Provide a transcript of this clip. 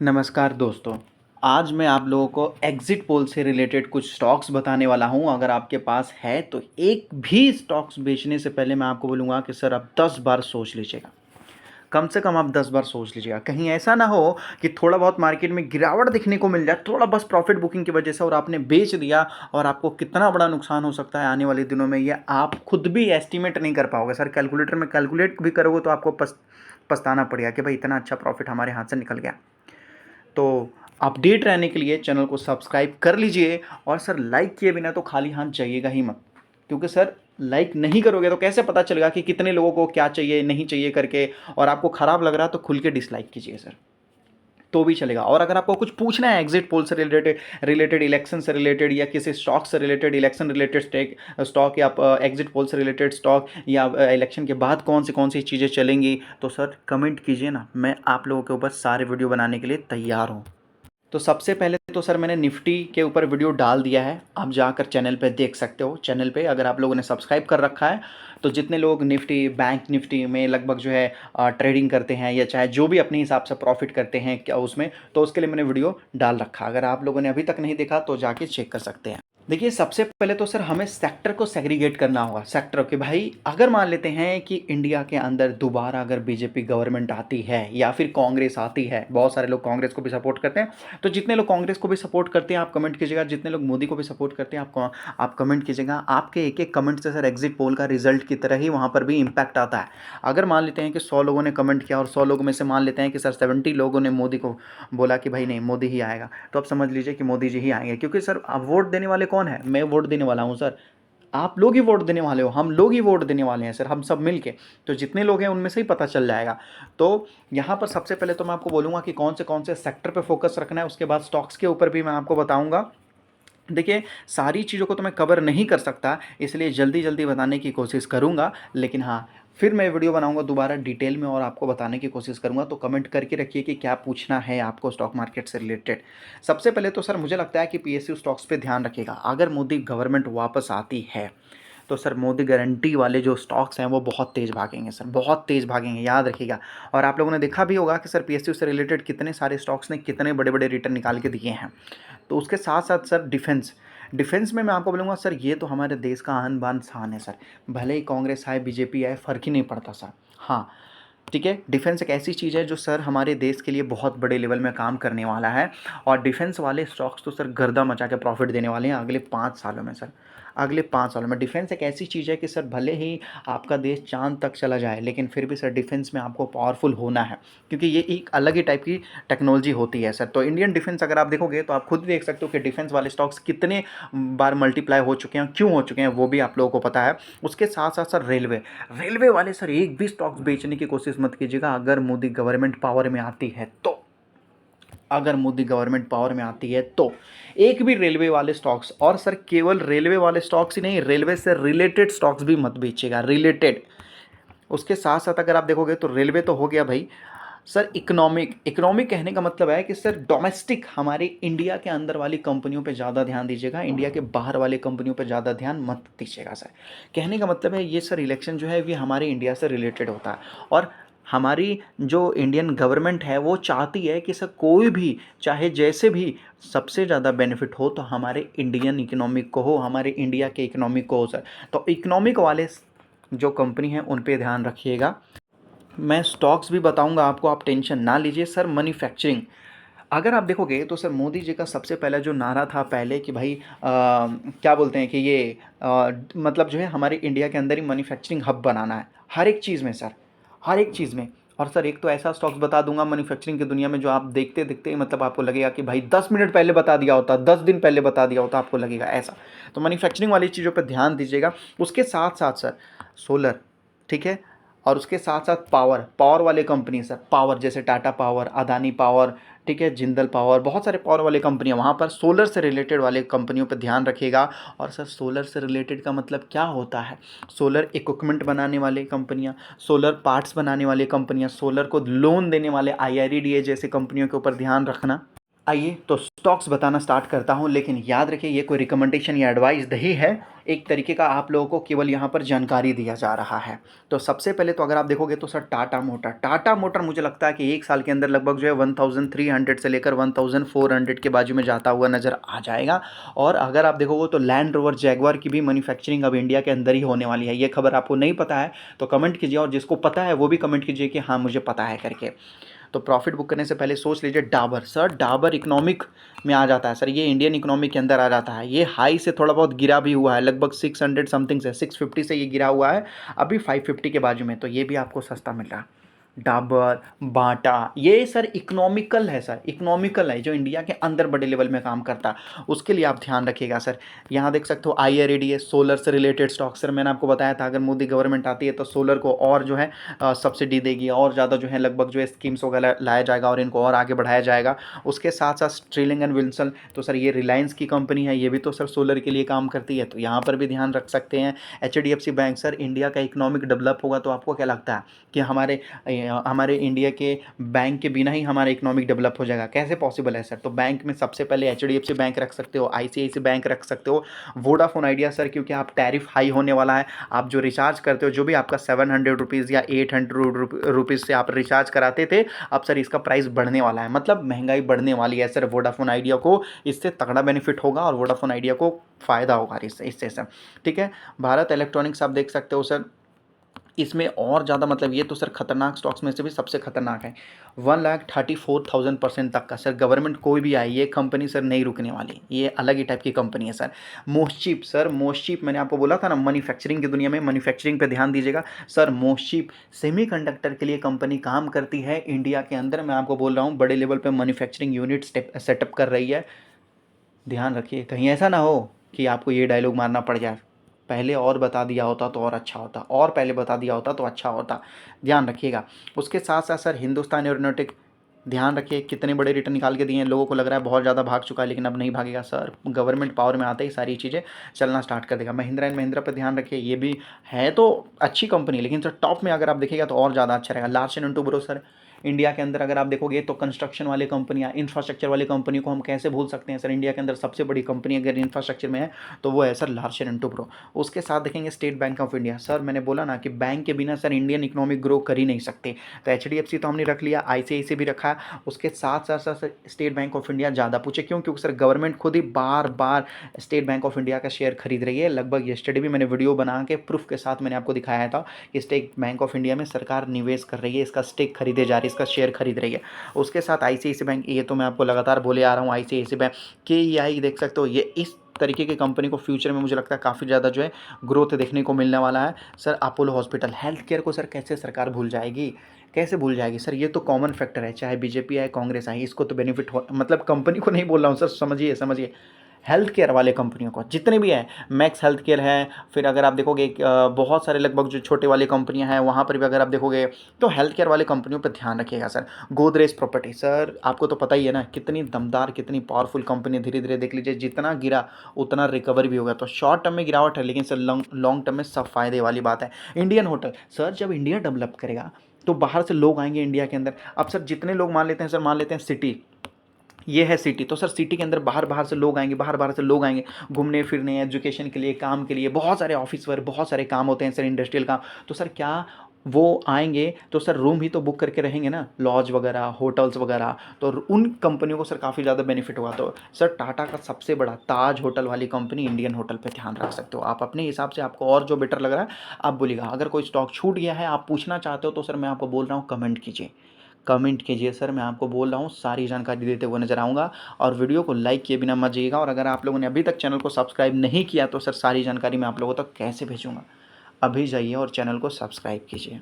नमस्कार दोस्तों। आज मैं आप लोगों को एग्ज़िट पोल से रिलेटेड कुछ स्टॉक्स बताने वाला हूँ। अगर आपके पास है तो एक भी स्टॉक्स बेचने से पहले मैं आपको बोलूँगा कि सर आप 10 बार सोच लीजिएगा। कम से कम आप 10 बार सोच लीजिएगा। कहीं ऐसा ना हो कि थोड़ा बहुत मार्केट में गिरावट देखने को मिल जाए, थोड़ा बस प्रॉफ़िट बुकिंग की वजह से और आपने बेच दिया और आपको कितना बड़ा नुकसान हो सकता है आने वाले दिनों में, ये आप खुद भी एस्टिमेट नहीं कर पाओगे। सर कैलकुलेटर में कैलकुलेट भी करोगे तो आपको पछताना पड़ेगा कि भाई इतना अच्छा प्रॉफ़िट हमारे हाथ से निकल गया। तो अपडेट रहने के लिए चैनल को सब्सक्राइब कर लीजिए और सर लाइक किए बिना तो खाली हाथ जाइएगा ही मत, क्योंकि सर लाइक नहीं करोगे तो कैसे पता चलेगा कि कितने लोगों को क्या चाहिए नहीं चाहिए करके, और आपको ख़राब लग रहा है तो खुल के डिसलाइक कीजिए सर, तो भी चलेगा। और अगर आपको कुछ पूछना है एग्जिट पोल से रिलेटेड रिलेटेड इलेक्शन से रिलेटेड या किसी स्टॉक से रिलेटेड, इलेक्शन रिलेटेड स्टॉक या एग्जिट पोल से रिलेटेड स्टॉक या इलेक्शन के बाद कौन सी चीज़ें चलेंगी, तो सर कमेंट कीजिए ना, मैं आप लोगों के ऊपर सारे वीडियो बनाने के लिए तैयार हूँ। तो सबसे पहले तो सर मैंने निफ्टी के ऊपर वीडियो डाल दिया है, आप जाकर चैनल पे देख सकते हो। चैनल पे अगर आप लोगों ने सब्सक्राइब कर रखा है तो जितने लोग निफ्टी बैंक निफ्टी में लगभग जो है ट्रेडिंग करते हैं या चाहे जो भी अपने हिसाब से प्रॉफिट करते हैं क्या उसमें, तो उसके लिए मैंने वीडियो डाल रखा। अगर आप लोगों ने अभी तक नहीं देखा तो जाके चेक कर सकते हैं। देखिए सबसे पहले तो सर हमें सेक्टर को सेग्रीगेट करना होगा। सेक्टर के भाई अगर मान लेते हैं कि इंडिया के अंदर दोबारा अगर बीजेपी गवर्नमेंट आती है या फिर कांग्रेस आती है, बहुत सारे लोग कांग्रेस को भी सपोर्ट करते हैं, तो जितने लोग कांग्रेस को भी सपोर्ट करते हैं आप कमेंट कीजिएगा, जितने लोग मोदी को भी सपोर्ट करते हैं आप कमेंट कीजिएगा। आपके एक एक कमेंट से सर एग्जिट पोल का रिजल्ट की तरह ही वहाँ पर भी इम्पैक्ट आता है। अगर मान लेते हैं कि 100 लोगों ने कमेंट किया और 100 लोगों में से मान लेते हैं कि सर 70 लोगों ने मोदी को बोला कि भाई नहीं मोदी ही आएगा, तो आप समझ लीजिए कि मोदी जी ही आएंगे। क्योंकि सर अब वोट देने वाले कौन है? मैं वोट देने वाला हूँ सर, आप लोग ही वोट देने वाले हो, हम लोग ही वोट देने वाले हैं सर, हम सब मिलके। तो जितने लोग हैं उनमें से ही पता चल जाएगा। तो यहाँ पर सबसे पहले तो मैं आपको बोलूँगा कि कौन से सेक्टर पे फोकस रखना है, उसके बाद स्टॉक्स के ऊपर भी मैं आपको बताऊँगा। देखिए सारी चीज़ों को तो मैं कवर नहीं कर सकता, इसलिए जल्दी जल्दी बताने की कोशिश करूँगा, लेकिन हाँ फिर मैं वीडियो बनाऊँगा दोबारा डिटेल में और आपको बताने की कोशिश करूँगा। तो कमेंट करके रखिए कि क्या पूछना है आपको स्टॉक मार्केट से रिलेटेड। सबसे पहले तो सर मुझे लगता है कि पीएसयू स्टॉक्स पे ध्यान रखिएगा। अगर मोदी गवर्नमेंट वापस आती है तो सर मोदी गारंटी वाले जो स्टॉक्स हैं वो बहुत तेज़ भागेंगे सर, बहुत तेज़ भागेंगे, याद रखिएगा। और आप लोगों ने देखा भी होगा कि सर पीएसयू से रिलेटेड कितने सारे स्टॉक्स ने कितने बड़े बड़े रिटर्न निकाल के दिए हैं। तो उसके साथ साथ सर डिफेंस में मैं आपको बोलूँगा सर ये तो हमारे देश का आन बान शान है सर। भले ही कांग्रेस आए बीजेपी आए फ़र्क ही नहीं पड़ता सर। हाँ ठीक है, डिफेंस एक ऐसी चीज़ है जो सर हमारे देश के लिए बहुत बड़े लेवल में काम करने वाला है। और डिफेंस वाले स्टॉक्स तो सर गर्दा मचा के प्रॉफिट देने वाले हैं अगले 5 सालों में सर। अगले 5 सालों में डिफेंस एक ऐसी चीज़ है कि सर भले ही आपका देश चांद तक चला जाए, लेकिन फिर भी सर डिफेंस में आपको पावरफुल होना है, क्योंकि ये एक अलग ही टाइप की टेक्नोलॉजी होती है सर। तो इंडियन डिफेंस अगर आप देखोगे तो आप खुद देख सकते हो कि डिफेंस वाले स्टॉक्स कितने बार मल्टीप्लाई हो चुके हैं, क्यों हो चुके हैं वो भी आप लोगों को पता है। उसके साथ साथ सर रेलवे वाले सर एक भी स्टॉक्स बेचने की कोशिश मत कीजिएगा। अगर मोदी गवर्नमेंट पावर में आती है तो, अगर मोदी गवर्नमेंट पावर में आती है तो एक भी रेलवे वाले स्टॉक्स, और सर केवल रेलवे वाले स्टॉक्स ही नहीं, रेलवे से रिलेटेड स्टॉक्स भी मत बेचिएगा, रिलेटेड। उसके साथ साथ अगर आप देखोगे तो रेलवे तो हो गया भाई सर। इकोनॉमिक कहने का मतलब है कि सर डोमेस्टिक हमारे इंडिया के अंदर वाली कंपनियों पे ज़्यादा ध्यान दीजिएगा, इंडिया के बाहर वाली कंपनियों पे ज़्यादा ध्यान मत दीजिएगा सर। कहने का मतलब है ये सर इलेक्शन जो है ये हमारे इंडिया से रिलेटेड होता है, और हमारी जो इंडियन गवर्नमेंट है वो चाहती है कि सर कोई भी चाहे जैसे भी सबसे ज़्यादा बेनिफिट हो तो हमारे इंडियन इकोनॉमिक को हो, हमारे इंडिया के इकोनॉमिक को हो सर। तो इकोनॉमिक वाले जो कंपनी हैं उन पे ध्यान रखिएगा। मैं स्टॉक्स भी बताऊंगा आपको, आप टेंशन ना लीजिए सर। मैन्युफैक्चरिंग अगर आप देखोगे तो सर मोदी जी का सबसे पहला जो नारा था पहले कि भाई क्या बोलते हैं कि ये मतलब जो है हमारे इंडिया के अंदर ही मैन्युफैक्चरिंग हब बनाना है, हर एक चीज़ में सर, हर एक चीज़ में। और सर एक तो ऐसा स्टॉक्स बता दूंगा मैन्युफैक्चरिंग की दुनिया में जो आप देखते देखते ही मतलब आपको लगेगा कि भाई 10 मिनट पहले बता दिया होता, 10 दिन पहले बता दिया होता, आपको लगेगा ऐसा। तो मैन्युफैक्चरिंग वाली चीज़ों पर ध्यान दीजिएगा। उसके साथ साथ सर सोलर, ठीक है, और उसके साथ साथ पावर वाले कंपनी सर, पावर जैसे टाटा पावर, अदानी पावर, ठीक है, जिंदल पावर, बहुत सारे पावर वाले कंपनियां, वहाँ पर सोलर से रिलेटेड वाले कंपनियों पर ध्यान रखिएगा। और सर सोलर से रिलेटेड का मतलब क्या होता है? सोलर इक्विपमेंट बनाने वाले कंपनियां, सोलर पार्ट्स बनाने वाली कंपनियां, सोलर को लोन देने वाले IREDA जैसे कंपनियों के ऊपर ध्यान रखना। आइए तो स्टॉक्स बताना स्टार्ट करता हूँ, लेकिन याद रखिए ये कोई रिकमेंडेशन या एडवाइस नहीं है, एक तरीके का आप लोगों को केवल यहाँ पर जानकारी दिया जा रहा है। तो सबसे पहले तो अगर आप देखोगे तो सर टाटा मोटर मुझे लगता है कि एक साल के अंदर लगभग जो है 1300 से लेकर 1400 के बाजू में जाता हुआ नज़र आ जाएगा। और अगर आप देखोगे तो लैंड रोवर जैगवार की भी मैन्युफैक्चरिंग अब इंडिया के अंदर ही होने वाली है। ये खबर आपको नहीं पता है तो कमेंट कीजिए, और जिसको पता है वो भी कमेंट कीजिए कि हाँ मुझे पता है करके। तो प्रॉफिट बुक करने से पहले सोच लीजिए डाबर, सर डाबर इकोनॉमिक में आ जाता है सर, ये इंडियन इकोनॉमिक के अंदर आ जाता है। ये हाई से थोड़ा बहुत गिरा भी हुआ है, लगभग 600 समथिंग से 650 से ये गिरा हुआ है, अभी 550 के बाजू में, तो ये भी आपको सस्ता मिल रहा है। डाबर, बाटा, ये सर इकोनॉमिकल है सर, इकोनॉमिकल है जो इंडिया के अंदर बड़े लेवल में काम करता है, उसके लिए आप ध्यान रखिएगा सर। यहाँ देख सकते हो IRADA सोलर से रिलेटेड स्टॉक, सर मैंने आपको बताया था अगर मोदी गवर्नमेंट आती है तो सोलर को और जो है सब्सिडी देगी, और ज़्यादा जो है लगभग जो है स्कीम्स वगैरह लाया जाएगा और इनको और आगे बढ़ाया जाएगा। उसके साथ साथ स्ट्रीलिंग एंड विल्सन, तो सर ये रिलायंस की कंपनी है, ये भी तो सर सोलर के लिए काम करती है, तो यहाँ पर भी ध्यान रख सकते हैं। HDFC बैंक, सर इंडिया का इकोनॉमिक डेवलप होगा तो आपको क्या लगता है कि हमारे इंडिया के बैंक के बिना ही हमारा इकोनॉमिक डेवलप हो जाएगा? कैसे पॉसिबल है सर? तो बैंक में सबसे पहले HDFC बैंक रख सकते हो, ICICI बैंक रख सकते हो, वोडाफोन आइडिया सर, क्योंकि आप टैरिफ हाई होने वाला है, आप जो रिचार्ज करते हो जो भी आपका 700 रुपीज़ या 800 रुपीज़ से आप रिचार्ज कराते थे, अब सर इसका प्राइस बढ़ने वाला है, मतलब महंगाई बढ़ने वाली है सर। वोडाफोन आइडिया को इससे तगड़ा बेनिफिट होगा और वोडाफोन आइडिया को फ़ायदा होगा इससे सर, ठीक है। भारत इलेक्ट्रॉनिक्स आप देख सकते हो सर, इसमें और ज़्यादा मतलब ये तो सर खतरनाक स्टॉक्स में से भी सबसे खतरनाक है। 1,34,000% तक का सर, गवर्नमेंट कोई भी आए ये कंपनी सर नहीं रुकने वाली, ये अलग ही टाइप की कंपनी है सर। मोस्चिप, सर मोस्चिप मैंने आपको बोला था ना मैन्युफैक्चरिंग की दुनिया में, मैन्युफैक्चरिंग पे ध्यान दीजिएगा सर। मोस्चिप सेमीकंडक्टर के लिए कंपनी काम करती है इंडिया के अंदर, मैं आपको बोल रहा हूँ बड़े लेवल पर मैन्युफैक्चरिंग यूनिट सेटअप कर रही है। ध्यान रखिए कहीं ऐसा ना हो कि आपको ये डायलॉग मारना पड़ जाए, पहले और बता दिया होता तो और अच्छा होता, और पहले बता दिया होता तो अच्छा होता, ध्यान रखिएगा। उसके साथ साथ सर हिंदुस्तान एरोनॉटिक, ध्यान रखिए कितने बड़े रिटर्न निकाल के दिए हैं, लोगों को लग रहा है बहुत ज़्यादा भाग चुका है, लेकिन अब नहीं भागेगा सर, गवर्नमेंट पावर में आते ही सारी चीज़ें चलना स्टार्ट कर देगा। महिंद्रा एंड महिंद्रा पर ध्यान रखिए, ये भी है तो अच्छी कंपनी, लेकिन सर टॉप में अगर आप देखिएगा तो और ज़्यादा अच्छा रहेगा। Larsen and Toubro sir, India के अंदर अगर आप देखोगे तो कंस्ट्रक्शन वाली कंपनियां, इंफ्रास्ट्रक्चर वाली कंपनी को हम कैसे भूल सकते हैं सर, इंडिया के अंदर सबसे बड़ी कंपनी अगर इंफ्रास्ट्रक्चर में है तो वो है सर लार्सन एंड टुब्रो। उसके साथ देखेंगे state bank of India, sir मैंने बोला ना कि बैंक के बिना सर इंडियन इकोनॉमिक ग्रो कर ही नहीं सकते, तो HDFC तो हमने रख लिया, ICICI भी रखा है, उसके साथ साथ sir state bank of India ज़्यादा पूछे क्यों, क्योंकि सर गवर्नमेंट खुद ही बार बार स्टेट बैंक ऑफ इंडिया का शेयर खरीद रही है। लगभग यस्टरडे भी मैंने वीडियो बना के प्रूफ के साथ मैंने आपको दिखाया था कि स्टेट बैंक ऑफ इंडिया में सरकार निवेश कर रही है, इसका स्टेक खरीदे जा रही है, इसका शेयर खरीद रही है। उसके साथ ICICI बैंक, ये तो मैं आपको लगातार बोले आ रहा हूँ, ICICI बैंक, KEI देख सकते हो, ये इस तरीके की कंपनी को फ्यूचर में मुझे लगता है काफ़ी ज़्यादा जो है ग्रोथ देखने को मिलने वाला है sir. Apollo hospital, health care को सर कैसे सरकार भूल जाएगी, कैसे भूल जाएगी सर, ये तो कॉमन फैक्टर है, चाहे बीजेपी आए कांग्रेस आए, इसको तो बेनिफिट हो, मतलब कंपनी को नहीं बोल रहा हूँ सर, समझिए समझिए, हेल्थ केयर वाले कंपनियों को जितने भी हैं, मैक्स हेल्थ केयर है, फिर अगर आप देखोगे बहुत सारे लगभग जो छोटे वाली कंपनियां हैं वहाँ पर भी अगर आप देखोगे तो हेल्थ केयर वाले कंपनियों पर ध्यान रखिएगा सर। गोदरेज प्रॉपर्टी, सर आपको तो पता ही है ना कितनी दमदार कितनी पावरफुल कंपनी, धीरे धीरे देख लीजिए जितना गिरा उतना रिकवर भी होगा, तो शॉर्ट टर्म में गिरावट है लेकिन सर लॉन्ग टर्म में सब फायदे वाली बात है। इंडियन होटल, सर जब इंडिया डेवलप करेगा तो बाहर से लोग आएंगे इंडिया के अंदर, अब सर जितने लोग मान लेते हैं सर, मान लेते हैं सिटी, ये है सिटी, तो सर सिटी के अंदर बाहर बाहर से लोग आएंगे, बाहर बाहर से लोग आएंगे घूमने फिरने, एजुकेशन के लिए, काम के लिए, बहुत सारे ऑफिस वर्क, बहुत सारे काम होते हैं सर, इंडस्ट्रियल काम, तो सर क्या वो आएंगे तो सर रूम ही तो बुक करके रहेंगे ना, लॉज वगैरह होटल्स वगैरह, तो उन कंपनियों को सर काफ़ी ज़्यादा बेनिफिट होगा। तो सर टाटा का सबसे बड़ा ताज होटल वाली कंपनी इंडियन होटल पे ध्यान रख सकते हो आप अपने हिसाब से, आपको और जो बेटर लग रहा है आप बोलिएगा। अगर कोई स्टॉक छूट गया है आप पूछना चाहते हो तो सर मैं आपको बोल रहा हूँ कमेंट कीजिए, कमेंट कीजिए सर, मैं आपको बोल रहा हूँ सारी जानकारी देते हुए नजर आऊँगा, और वीडियो को लाइक किए बिना मत जाइएगा। और अगर आप लोगों ने अभी तक चैनल को सब्सक्राइब नहीं किया तो सर सारी जानकारी मैं आप लोगों तक कैसे भेजूँगा, अभी जाइए और चैनल को सब्सक्राइब कीजिए।